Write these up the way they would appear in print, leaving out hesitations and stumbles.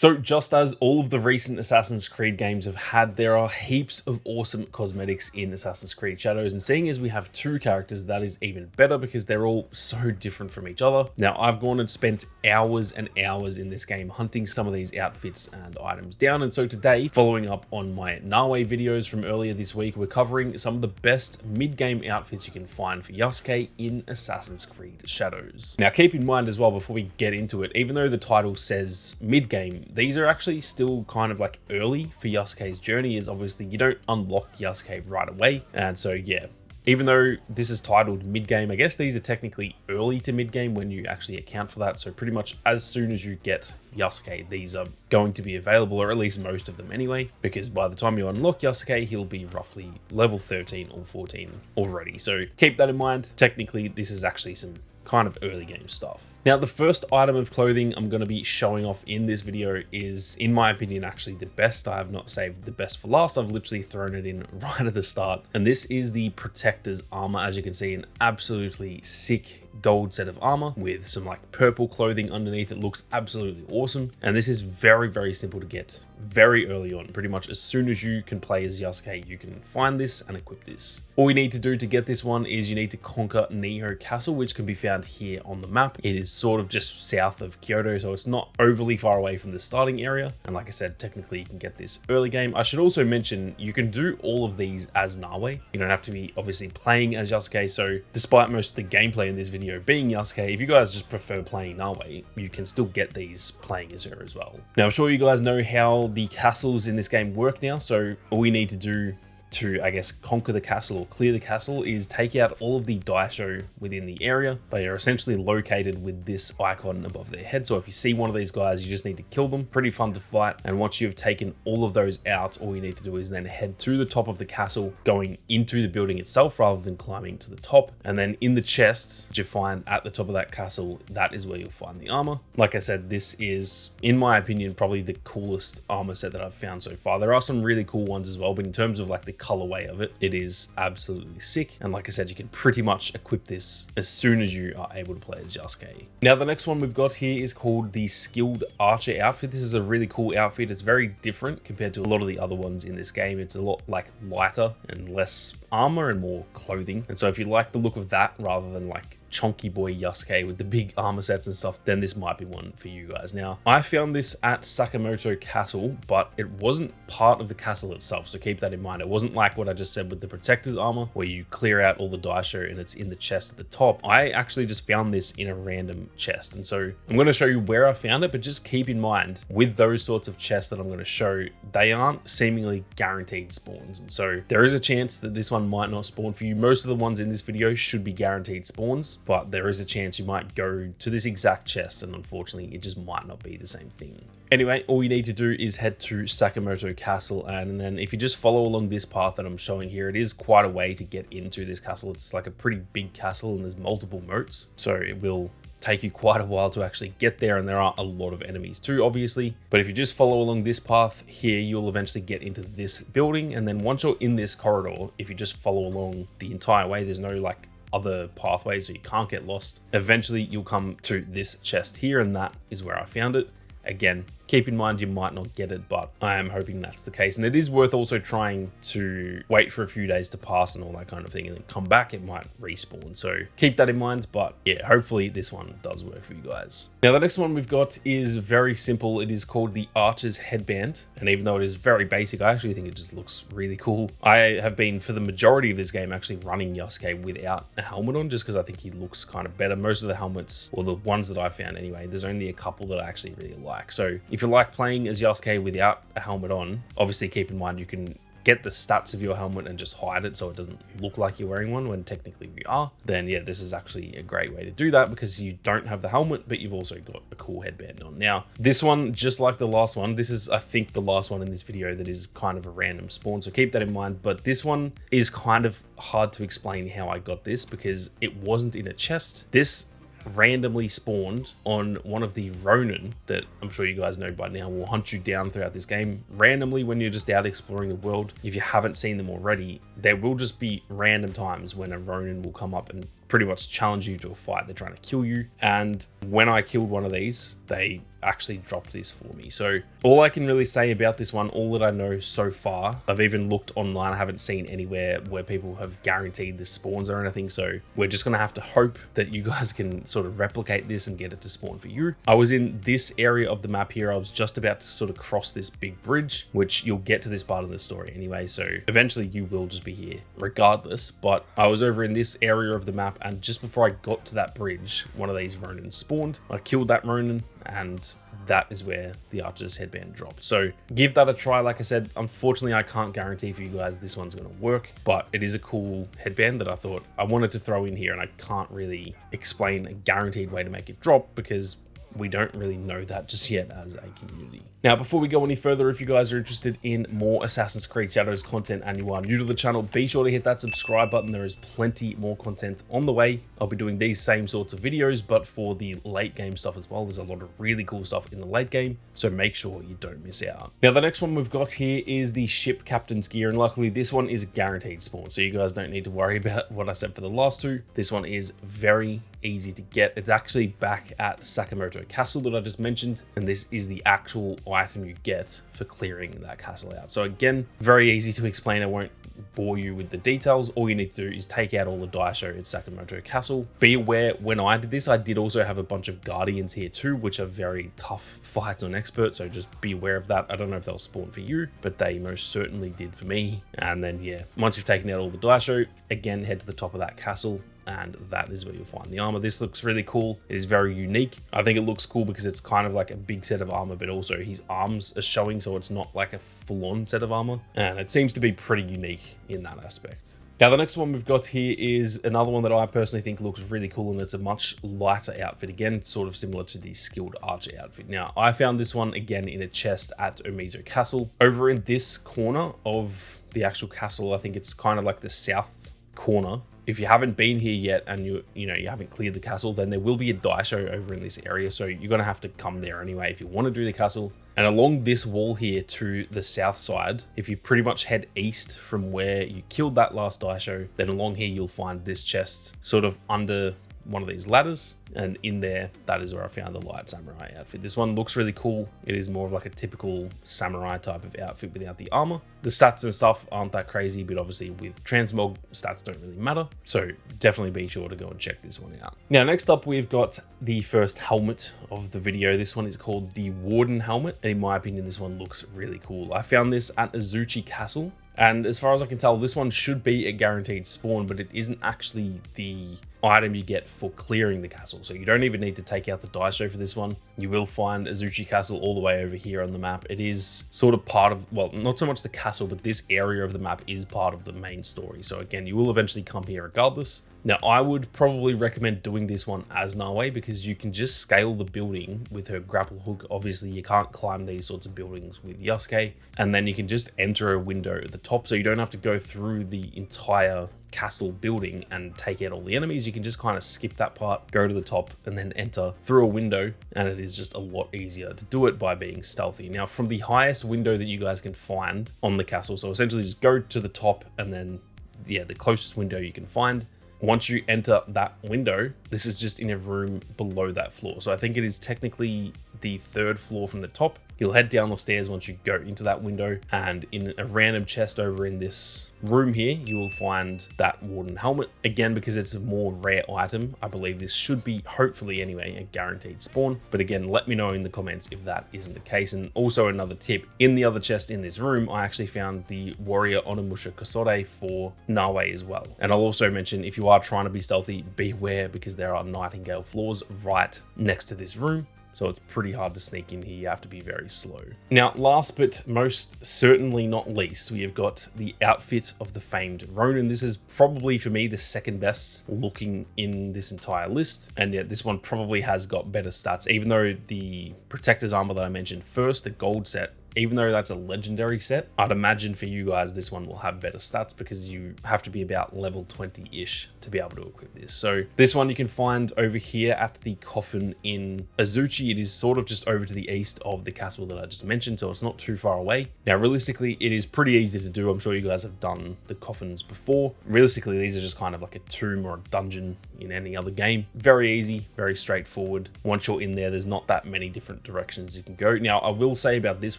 So just as all of the recent Assassin's Creed games have had, there are heaps of awesome cosmetics in Assassin's Creed Shadows, and seeing as we have two characters, that is even better because they're all so different from each other. Now, I've gone and spent hours and hours in this game hunting some of these outfits and items down, and so today, following up on my Nawe videos from earlier this week, we're covering some of the best mid-game outfits you can find for Yasuke in Assassin's Creed Shadows. Now, keep in mind as well, before we get into it, even though the title says mid-game, these are actually still kind of like early for Yasuke's journey, as obviously you don't unlock Yasuke right away. And so yeah, even though this is titled mid-game, I guess these are technically early to mid-game when you actually account for that. So pretty much as soon as you get Yasuke, these are going to be available, or at least most of them anyway, because by the time you unlock Yasuke, he'll be roughly level 13 or 14 already. So keep that in mind. Technically, this is actually some kind of early game stuff. Now, the first item of clothing I'm going to be showing off in this video is, in my opinion, actually the best. I have not saved the best for last. I've literally thrown it in right at the start. And this is the Protector's armor. As you can see, an absolutely sick gold set of armor with some like purple clothing underneath. It looks absolutely awesome. And this is very, very simple to get very early on. Pretty much as soon as you can play as Yasuke, you can find this and equip this. All you need to do to get this one is you need to conquer Niho Castle, which can be found here on the map. It is sort of just south of Kyoto, so it's not overly far away from the starting area. And like I said, technically you can get this early game. I should also mention you can do all of these as Nawe. You don't have to be obviously playing as Yasuke. So despite most of the gameplay in this video being Yasuke, if you guys just prefer playing Nawe, you can still get these playing as her as well. Now, I'm sure you guys know how the castles in this game work now. So all we need to do to, I guess, conquer the castle or clear the castle is take out all of the daisho within the area. They are essentially located with this icon above their head. So if you see one of these guys, you just need to kill them. Pretty fun to fight. And once you've taken all of those out, all you need to do is then head to the top of the castle, going into the building itself rather than climbing to the top. And then in the chest that you find at the top of that castle, that is where you'll find the armor. Like I said, this is, in my opinion, probably the coolest armor set that I've found so far. There are some really cool ones as well, but in terms of like the colorway of it, it is absolutely sick. And like I said, you can pretty much equip this as soon as you are able to play as Yasuke. Now, the next one we've got here is called the Skilled Archer outfit. This is a really cool outfit. It's very different compared to a lot of the other ones in this game. It's a lot like lighter and less armor and more clothing. And so if you like the look of that rather than like chunky boy Yasuke with the big armor sets and stuff, then this might be one for you guys. Now, I found this at Sakamoto Castle, but it wasn't part of the castle itself, so keep that in mind. It wasn't like what I just said with the Protector's armor, where you clear out all the daisho and it's in the chest at the top. I actually just found this in a random chest, and so I'm going to show you where I found it, but just keep in mind, with those sorts of chests that I'm going to show, they aren't seemingly guaranteed spawns, and so there is a chance that this one might not spawn for you. Most of the ones in this video should be guaranteed spawns, but there is a chance you might go to this exact chest and unfortunately it just might not be the same thing. Anyway, all you need to do is head to Sakamoto Castle, and then if you just follow along this path that I'm showing here, it is quite a way to get into this castle. It's like a pretty big castle and there's multiple moats, so it will take you quite a while to actually get there, and there are a lot of enemies too, obviously. But if you just follow along this path here, you'll eventually get into this building, and then once you're in this corridor, if you just follow along the entire way, there's no like other pathways, so you can't get lost. Eventually you'll come to this chest here, and that is where I found it. Again, keep in mind you might not get it, but I am hoping that's the case. And it is worth also trying to wait for a few days to pass and all that kind of thing, and then come back, it might respawn. So keep that in mind, but yeah, hopefully this one does work for you guys. Now, the next one we've got is very simple. It is called the Archer's Headband. And even though it is very basic, I actually think it just looks really cool. I have been, for the majority of this game, actually running Yasuke without a helmet on, just because I think he looks kind of better. Most of the helmets, or the ones that I found anyway, there's only a couple that I actually really like. So if you like playing as Yasuke without a helmet on, obviously keep in mind you can get the stats of your helmet and just hide it so it doesn't look like you're wearing one when technically you are. Then yeah, this is actually a great way to do that because you don't have the helmet, but you've also got a cool headband on. Now, this one, just like the last one, this is, I think, the last one in this video that is kind of a random spawn, so keep that in mind. But this one is kind of hard to explain how I got this because it wasn't in a chest. This randomly spawned on one of the Ronin that I'm sure you guys know by now will hunt you down throughout this game randomly when you're just out exploring the world. If you haven't seen them already, there will just be random times when a Ronin will come up and pretty much challenge you to a fight. They're trying to kill you. And when I killed one of these, they actually dropped this for me. So all I can really say about this one, all that I know so far, I've even looked online, I haven't seen anywhere where people have guaranteed this spawns or anything. So we're just going to have to hope that you guys can sort of replicate this and get it to spawn for you. I was in this area of the map here. I was just about to sort of cross this big bridge, which you'll get to this part of the story anyway. So eventually you will just be here regardless. But I was over in this area of the map, and just before I got to that bridge, one of these Ronins spawned. I killed that Ronin, and that is where the archer's headband dropped. So give that a try. Like I said, unfortunately, I can't guarantee for you guys this one's going to work, but it is a cool headband that I thought I wanted to throw in here, and I can't really explain a guaranteed way to make it drop because we don't really know that just yet as a community. Now, before we go any further, if you guys are interested in more Assassin's Creed Shadows content and you are new to the channel, be sure to hit that subscribe button. There is plenty more content on the way. I'll be doing these same sorts of videos, but for the late game stuff as well. There's a lot of really cool stuff in the late game, so make sure you don't miss out. Now, the next one we've got here is the ship captain's gear, and luckily this one is a guaranteed spawn, so you guys don't need to worry about what I said for the last two. This one is very easy to get. It's actually back at Sakamoto Castle that I just mentioned, and this is the actual item you get for clearing that castle out. So again, very easy to explain. I won't bore you with the details. All you need to do is take out all the daisho at Sakamoto Castle. Be aware, when I did this, I did also have a bunch of guardians here too, which are very tough fights on expert, so just be aware of that. I don't know if they'll spawn for you, but they most certainly did for me. And then yeah, once you've taken out all the daisho, again, head to the top of that castle, and that is where you'll find the armor. This looks really cool. It is very unique. I think it looks cool because it's kind of like a big set of armor, but also his arms are showing, so it's not like a full-on set of armor, and it seems to be pretty unique in that aspect. Now, the next one we've got here is another one that I personally think looks really cool, and it's a much lighter outfit. Again, sort of similar to the skilled archer outfit. Now, I found this one again in a chest at Umezo Castle. Over in this corner of the actual castle, I think it's kind of like the south corner. If you haven't been here yet and you haven't cleared the castle, then there will be a daisho over in this area. So you're going to have to come there anyway if you want to do the castle. And along this wall here to the south side, if you pretty much head east from where you killed that last daisho, then along here you'll find this chest sort of under one of these ladders, and in there, that is where I found the light samurai outfit. This one looks really cool. It is more of like a typical samurai type of outfit without the armor. The stats and stuff aren't that crazy, but obviously with transmog, stats don't really matter. So definitely be sure to go and check this one out. Now, next up, we've got the first helmet of the video. This one is called the Warden helmet, and in my opinion, this one looks really cool. I found this at Azuchi Castle, and as far as I can tell, this one should be a guaranteed spawn, but it isn't actually the item you get for clearing the castle. So you don't even need to take out the daisho for this one. You will find Azuchi Castle all the way over here on the map. It is sort of part of, well, not so much the castle, but this area of the map is part of the main story. So again, you will eventually come here regardless. Now, I would probably recommend doing this one as Nawe because you can just scale the building with her grapple hook. Obviously, you can't climb these sorts of buildings with Yasuke. And then you can just enter a window at the top, so you don't have to go through the entire castle building and take out all the enemies. You can just kind of skip that part, go to the top, and then enter through a window, and it is just a lot easier to do it by being stealthy. Now, from the highest window that you guys can find on the castle, so essentially just go to the top and then, yeah, the closest window you can find. Once you enter that window, this is just in a room below that floor. So I think it is technically the third floor from the top. You'll head down the stairs once you go into that window, and in a random chest over in this room here, you will find that Warden helmet. Again, because it's a more rare item, I believe this should be, hopefully anyway, a guaranteed spawn. But again, let me know in the comments if that isn't the case. And also another tip, in the other chest in this room, I actually found the Warrior Onimusha Kosore for Nawe as well. And I'll also mention, if you are trying to be stealthy, beware because there are Nightingale floors right next to this room. So it's pretty hard to sneak in here. You have to be very slow. Now, last but most certainly not least, we have got the outfit of the famed Ronin. This is probably, for me, the second best looking in this entire list. And yet this one probably has got better stats, even though the Protector's armor that I mentioned first, the gold set, even though that's a legendary set, I'd imagine for you guys this one will have better stats because you have to be about level 20-ish to be able to equip this. So this one you can find over here at the coffin in Azuchi. It is sort of just over to the east of the castle that I just mentioned, so it's not too far away. Now realistically it is pretty easy to do. I'm sure you guys have done the coffins before. Realistically these are just kind of like a tomb or a dungeon in any other game. Very easy, very straightforward. Once you're in there, there's not that many different directions you can go. Now I will say about this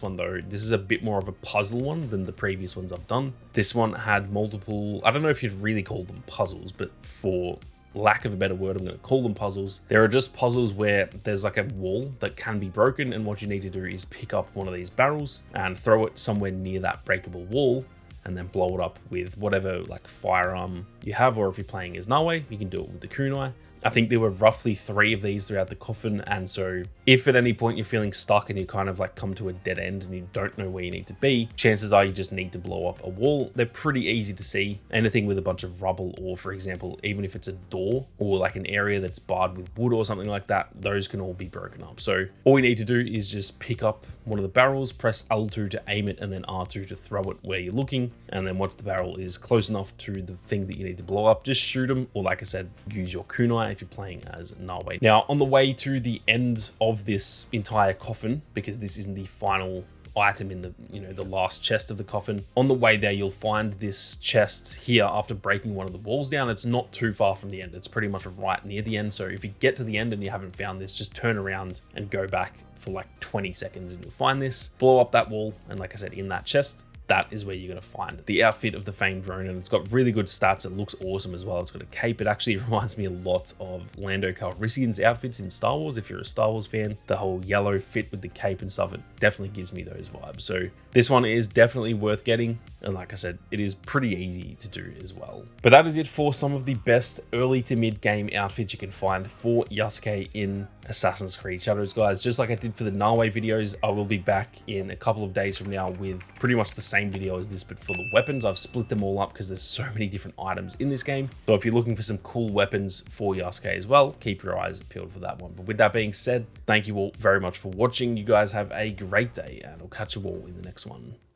one though, this is a bit more of a puzzle one than the previous ones I've done. This one had multiple, I don't know if you'd really call them puzzles, but for lack of a better word, I'm going to call them puzzles. There are just puzzles where there's like a wall that can be broken, and what you need to do is pick up one of these barrels and throw it somewhere near that breakable wall, and then blow it up with whatever like firearm you have, or if you're playing as Nawe, you can do it with the kunai. I think there were roughly 3 of these throughout the coffin, and so if at any point you're feeling stuck and you kind of like come to a dead end and you don't know where you need to be, chances are you just need to blow up a wall. They're pretty easy to see. Anything with a bunch of rubble, or for example, even if it's a door or like an area that's barred with wood or something like that, those can all be broken up. So all you need to do is just pick up one of the barrels, press L2 to aim it, and then R2 to throw it where you're looking. And then once the barrel is close enough to the thing that you need to blow up, just shoot them, or like I said, use your kunai if you're playing as Nawe. Now, on the way to the end of this entire coffin, because this isn't the final item in the, the last chest of the coffin, on the way there you'll find this chest here after breaking one of the walls down. It's not too far from the end, it's pretty much right near the end. So if you get to the end and you haven't found this, just turn around and go back for like 20 seconds and you'll find this, blow up that wall, and like I said, in that chest, that is where you're going to find the outfit of the famed Ronin. It's got really good stats. It looks awesome as well. It's got a cape. It actually reminds me a lot of Lando Calrissian's outfits in Star Wars. If you're a Star Wars fan, the whole yellow fit with the cape and stuff, it definitely gives me those vibes. So this one is definitely worth getting. And like I said, it is pretty easy to do as well. But that is it for some of the best early to mid game outfits you can find for Yasuke in Assassin's Creed Shadows, guys. Just like I did for the Nawe videos, I will be back in a couple of days from now with pretty much the same video as this, but for the weapons. I've split them all up because there's so many different items in this game. So if you're looking for some cool weapons for Yasuke as well, keep your eyes peeled for that one. But with that being said, thank you all very much for watching. You guys have a great day, and I'll catch you all in the next one.